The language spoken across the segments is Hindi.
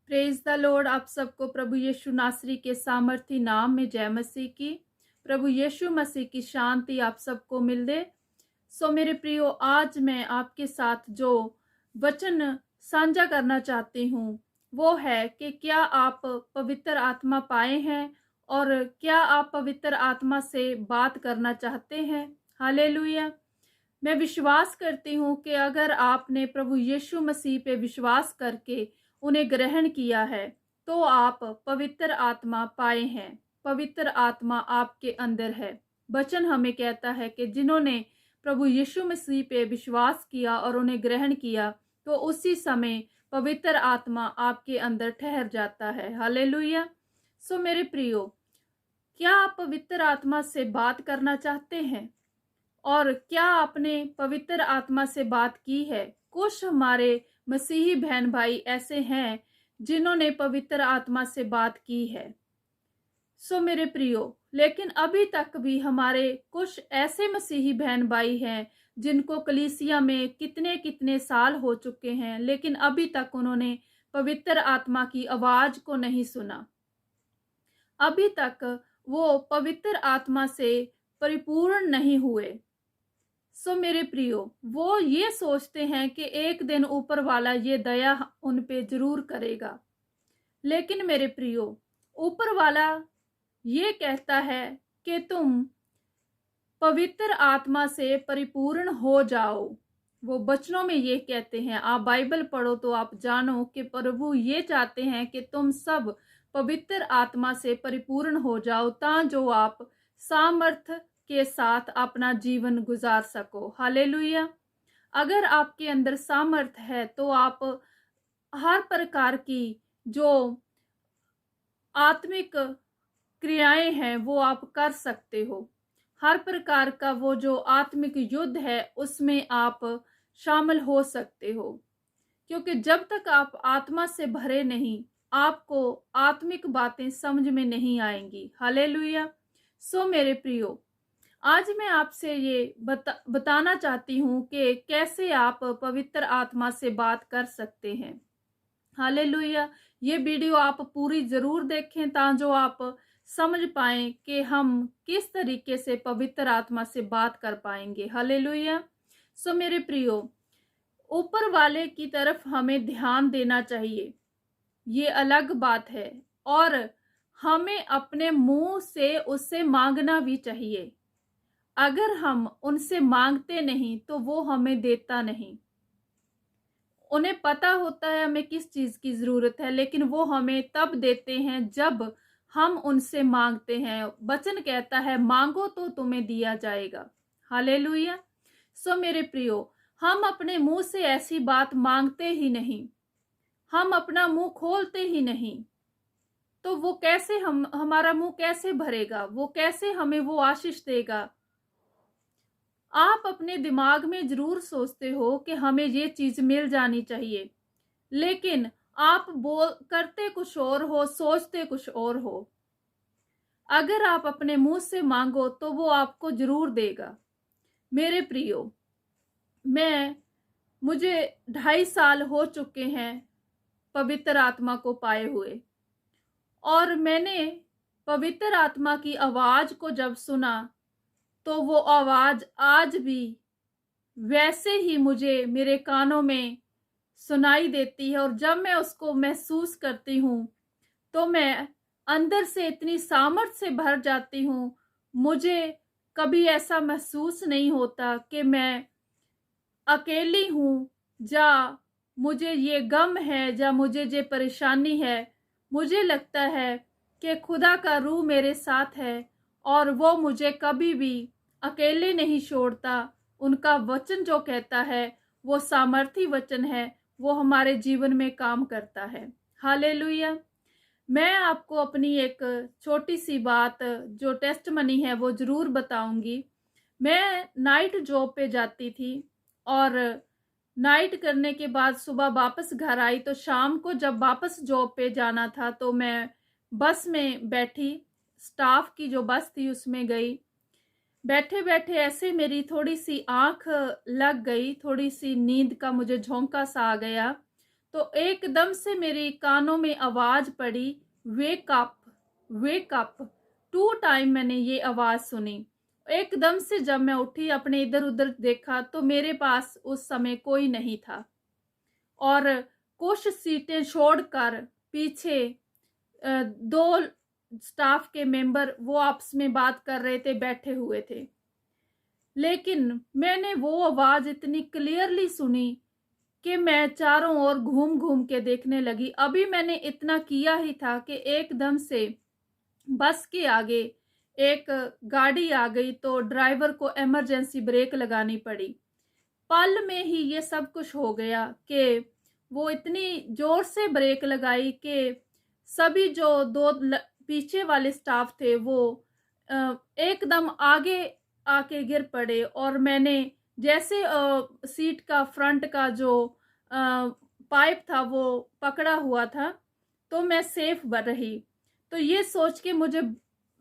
Praise the Lord. आप सबको प्रभु यीशु नासरी के सामर्थी नाम में जय मसीह की। प्रभु यीशु मसीह की शांति आप सबको मिल दे। सो मेरे प्रियो, आज मैं आपके साथ जो वचन साझा करना चाहती हूँ वो है कि क्या आप पवित्र आत्मा पाए हैं और क्या आप पवित्र आत्मा से बात करना चाहते हैं। हालेलुया। मैं विश्वास करती हूँ कि अगर आपने प्रभु यीशु मसीह पे विश्वास करके उन्हें ग्रहण किया है तो आप पवित्र आत्मा पाए हैं। पवित्र आत्मा आपके अंदर है। वचन हमें कहता है कि जिन्होंने प्रभु यीशु मसीह पे विश्वास किया और उन्हें ग्रहण किया तो उसी समय पवित्र आत्मा आपके अंदर ठहर जाता है। हालेलुया। सो मेरे प्रियो, क्या आप पवित्र आत्मा से बात करना चाहते हैं और क्या आपने पवित्र आत्मा से बात की है? कुछ हमारे मसीही बहन भाई ऐसे हैं जिन्होंने पवित्र आत्मा से बात की है। सो मेरे प्रियो, लेकिन अभी तक भी हमारे कुछ ऐसे मसीही बहन भाई हैं जिनको कलीसिया में कितने कितने साल हो चुके हैं, लेकिन अभी तक उन्होंने पवित्र आत्मा की आवाज को नहीं सुना। अभी तक वो पवित्र आत्मा से परिपूर्ण नहीं हुए। सो मेरे प्रियो, वो ये सोचते हैं कि एक दिन ऊपर वाला ये दया उन पे जरूर करेगा, लेकिन मेरे प्रियो, ऊपर वाला ये कहता है कि तुम पवित्र आत्मा से परिपूर्ण हो जाओ। वो वचनों में ये कहते हैं, आप बाइबल पढ़ो तो आप जानो कि प्रभु ये चाहते हैं कि तुम सब पवित्र आत्मा से परिपूर्ण हो जाओ जो आप सामर्थ के साथ अपना जीवन गुजार सको। हालेलुया। अगर आपके अंदर सामर्थ है तो आप हर प्रकार की जो आत्मिक क्रियाएं हैं वो आप कर सकते हो। हर प्रकार का वो जो आत्मिक युद्ध है उसमें आप शामिल हो सकते हो, क्योंकि जब तक आप आत्मा से भरे नहीं आपको आत्मिक बातें समझ में नहीं आएंगी। हालेलुया। सो मेरे प्रियो, आज मैं आपसे ये बताना चाहती हूँ कि कैसे आप पवित्र आत्मा से बात कर सकते हैं। हालेलुया। ये वीडियो आप पूरी जरूर देखें ताकि आप समझ पाएं कि हम किस तरीके से पवित्र आत्मा से बात कर पाएंगे। हालेलुया। सो मेरे प्रियो, ऊपर वाले की तरफ हमें ध्यान देना चाहिए, ये अलग बात है, और हमें अपने मुंह से उससे मांगना भी चाहिए। अगर हम उनसे मांगते नहीं तो वो हमें देता नहीं। उन्हें पता होता है हमें किस चीज की जरूरत है, लेकिन वो हमें तब देते हैं जब हम उनसे मांगते हैं। वचन कहता है, मांगो तो तुम्हें दिया जाएगा। हालेलुया। सो मेरे प्रियो, हम अपने मुंह से ऐसी बात मांगते ही नहीं, हम अपना मुंह खोलते ही नहीं, तो वो कैसे हमारा मुंह कैसे भरेगा? वो कैसे हमें वो आशीष देगा? आप अपने दिमाग में जरूर सोचते हो कि हमें ये चीज मिल जानी चाहिए, लेकिन आप करते कुछ और हो, सोचते कुछ और हो। अगर आप अपने मुंह से मांगो तो वो आपको जरूर देगा। मेरे प्रियो, मुझे 2.5 साल हो चुके हैं पवित्र आत्मा को पाए हुए, और मैंने पवित्र आत्मा की आवाज को जब सुना तो वो आवाज आज भी वैसे ही मुझे मेरे कानों में सुनाई देती है, और जब मैं उसको महसूस करती हूँ तो मैं अंदर से इतनी सामर्थ्य से भर जाती हूँ। मुझे कभी ऐसा महसूस नहीं होता कि मैं अकेली हूँ, या मुझे ये गम है, या मुझे ये परेशानी है। मुझे लगता है कि खुदा का रूह मेरे साथ है और वो मुझे कभी भी अकेले नहीं छोड़ता। उनका वचन जो कहता है वो सामर्थी वचन है, वो हमारे जीवन में काम करता है। हालेलुया। मैं आपको अपनी एक छोटी सी बात जो टेस्टमनी है वो जरूर बताऊंगी। मैं नाइट जॉब पे जाती थी, और नाइट करने के बाद सुबह वापस घर आई, तो शाम को जब वापस जॉब पे जाना था तो मैं बस में बैठी, स्टाफ की जो बस थी उसमें गई। बैठे बैठे ऐसे मेरी थोड़ी सी आंख लग गई, थोड़ी सी नींद का मुझे झोंका सा आ गया। तो एकदम से मेरे कानों में आवाज पड़ी, wake up, wake up. 2 time मैंने ये आवाज सुनी। एकदम से जब मैं उठी, अपने इधर उधर देखा तो मेरे पास उस समय कोई नहीं था और कुछ सीटें छोड़कर पीछे 2 स्टाफ के मेंबर वो आपस में बात कर रहे थे, बैठे हुए थे। लेकिन मैंने वो आवाज इतनी क्लियरली सुनी कि मैं चारों ओर घूम घूम के देखने लगी। अभी मैंने इतना किया ही था कि एकदम से बस के आगे एक गाड़ी आ गई, तो ड्राइवर को इमरजेंसी ब्रेक लगानी पड़ी। पल में ही ये सब कुछ हो गया कि वो इतनी जोर से ब्रेक लगाई कि सभी जो पीछे वाले स्टाफ थे वो एकदम आगे आके गिर पड़े और मैंने जैसे सीट का फ्रंट का जो पाइप था वो पकड़ा हुआ था, तो मैं सेफ रही। तो ये सोच के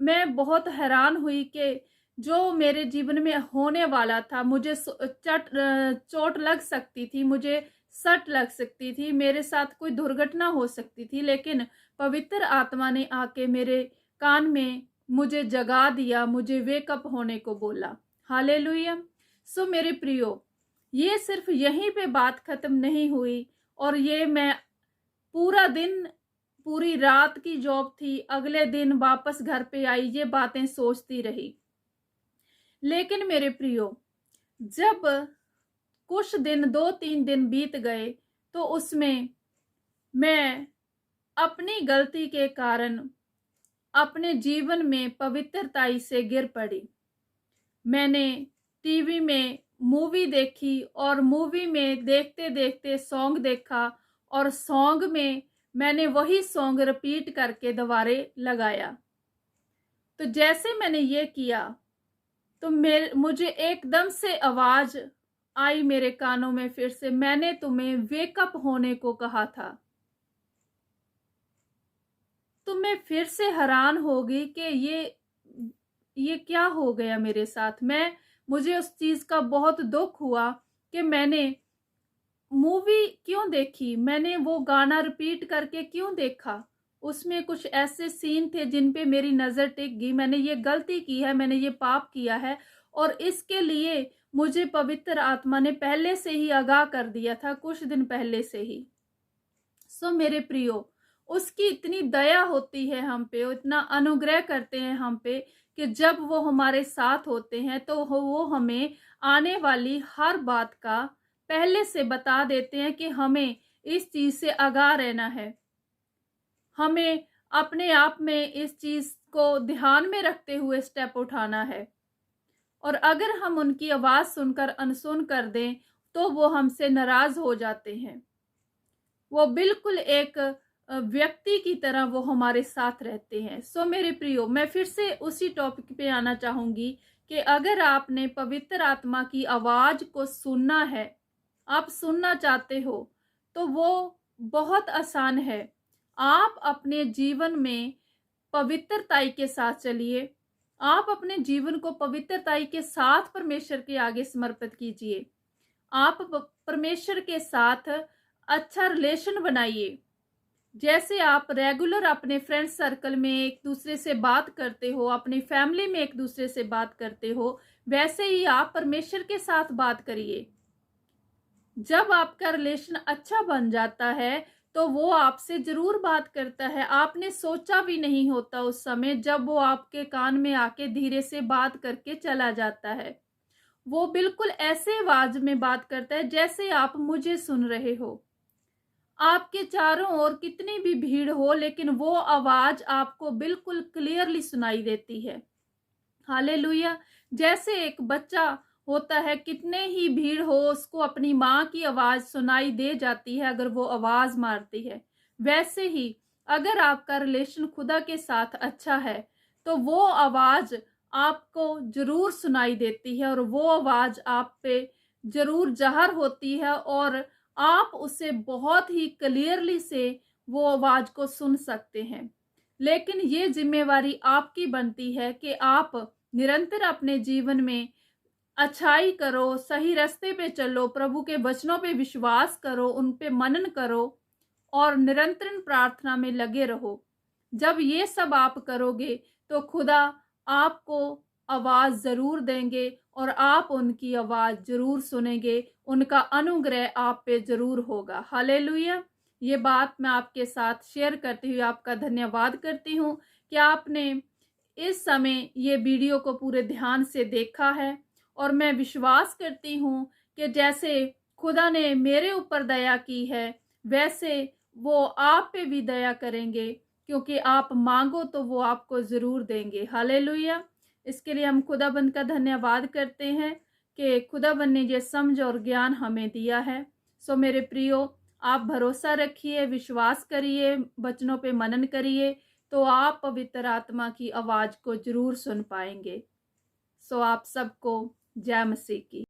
मैं बहुत हैरान हुई कि जो मेरे जीवन में होने वाला था, मुझे चोट लग सकती थी, मुझे सट लग सकती थी, मेरे साथ कोई दुर्घटना हो सकती थी, लेकिन पवित्र आत्मा ने आके मेरे कान में मुझे जगा दिया, मुझे वेकअप होने को बोला। हालेलुया। सो मेरे प्रियो, ये सिर्फ यहीं पे बात खत्म नहीं हुई और ये मैं पूरा दिन, पूरी रात की जॉब थी, अगले दिन वापस घर पे आई, ये बातें सोचती रही। लेकिन मेरे प्रियो, जब कुछ दिन, 2-3 दिन बीत गए, तो उसमें मैं अपनी गलती के कारण अपने जीवन में पवित्रताई से गिर पड़ी। मैंने टीवी में मूवी देखी और मूवी में देखते देखते सॉन्ग देखा और सॉन्ग में मैंने वही सॉन्ग रिपीट करके दोबारे लगाया। तो जैसे मैंने ये किया तो मुझे एकदम से आवाज आई मेरे कानों में फिर से, मैंने तुम्हें वेकअप होने को कहा था। तो मैं फिर से हैरान हो गई कि ये क्या हो गया मेरे साथ। मुझे उस चीज का बहुत दुख हुआ कि मैंने मूवी क्यों देखी, मैंने वो गाना रिपीट करके क्यों देखा। उसमें कुछ ऐसे सीन थे जिन पे मेरी नजर टिक गई। मैंने ये गलती की है, मैंने ये पाप किया है और इसके लिए मुझे पवित्र आत्मा ने पहले से ही आगाह कर दिया था, कुछ दिन पहले से ही। सो मेरे प्रियो, उसकी इतनी दया होती है हम पे, इतना अनुग्रह करते हैं हम पे कि जब वो हमारे साथ होते हैं तो वो हमें आने वाली हर बात का पहले से बता देते हैं कि हमें इस चीज से आगाह रहना है, हमें अपने आप में इस चीज को ध्यान में रखते हुए स्टेप उठाना है। और अगर हम उनकी आवाज सुनकर अनसुन कर दें तो वो हमसे नाराज हो जाते हैं। वो बिल्कुल एक व्यक्ति की तरह वो हमारे साथ रहते हैं। सो मेरे प्रियो, मैं फिर से उसी टॉपिक पे आना चाहूंगी कि अगर आपने पवित्र आत्मा की आवाज को सुनना है, आप सुनना चाहते हो, तो वो बहुत आसान है। आप अपने जीवन में पवित्रताई के साथ चलिए। आप अपने जीवन को पवित्रताई के साथ परमेश्वर के आगे समर्पित कीजिए। आप परमेश्वर के साथ अच्छा रिलेशन बनाइए। जैसे आप रेगुलर अपने फ्रेंड सर्कल में एक दूसरे से बात करते हो, अपनी फैमिली में एक दूसरे से बात करते हो, वैसे ही आप परमेश्वर के साथ बात करिए। जब आपका रिलेशन अच्छा बन जाता है तो वो आपसे जरूर बात करता है। आपने सोचा भी नहीं होता उस समय, जब वो आपके कान में आके धीरे से बात करके चला जाता है। वो बिल्कुल ऐसे आवाज में बात करता है जैसे आप मुझे सुन रहे हो। आपके चारों ओर कितनी भी भीड़ हो, लेकिन वो आवाज आपको बिल्कुल क्लियरली सुनाई देती है। हालेलुया। जैसे एक बच्चा होता है, कितने ही भीड़ हो, उसको अपनी माँ की आवाज सुनाई दे जाती है अगर वो आवाज मारती है। वैसे ही अगर आपका रिलेशन खुदा के साथ अच्छा है तो वो आवाज आपको जरूर सुनाई देती है और वो आवाज आप पे जरूर जाहिर होती है और आप उसे बहुत ही क्लियरली से वो आवाज को सुन सकते हैं। लेकिन ये जिम्मेवारी आपकी बनती है कि आप निरंतर अपने जीवन में अच्छाई करो, सही रास्ते पे चलो, प्रभु के वचनों पे विश्वास करो, उन पे मनन करो और निरंतर प्रार्थना में लगे रहो। जब ये सब आप करोगे तो खुदा आपको आवाज जरूर देंगे और आप उनकी आवाज जरूर सुनेंगे, उनका अनुग्रह आप पे जरूर होगा। हालेलुया। ये बात मैं आपके साथ शेयर करती हुई आपका धन्यवाद करती हूँ कि आपने इस समय ये वीडियो को पूरे ध्यान से देखा है और मैं विश्वास करती हूँ कि जैसे खुदा ने मेरे ऊपर दया की है वैसे वो आप पे भी दया करेंगे, क्योंकि आप मांगो तो वो आपको जरूर देंगे। हालेलुया। इसके लिए हम खुदाबंद का धन्यवाद करते हैं कि खुदाबंद ने ये समझ और ज्ञान हमें दिया है। सो मेरे प्रियो, आप भरोसा रखिए, विश्वास करिए, वचनों पे मनन करिए, तो आप पवित्र आत्मा की आवाज को जरूर सुन पाएंगे। सो आप सबको जय मसीह की।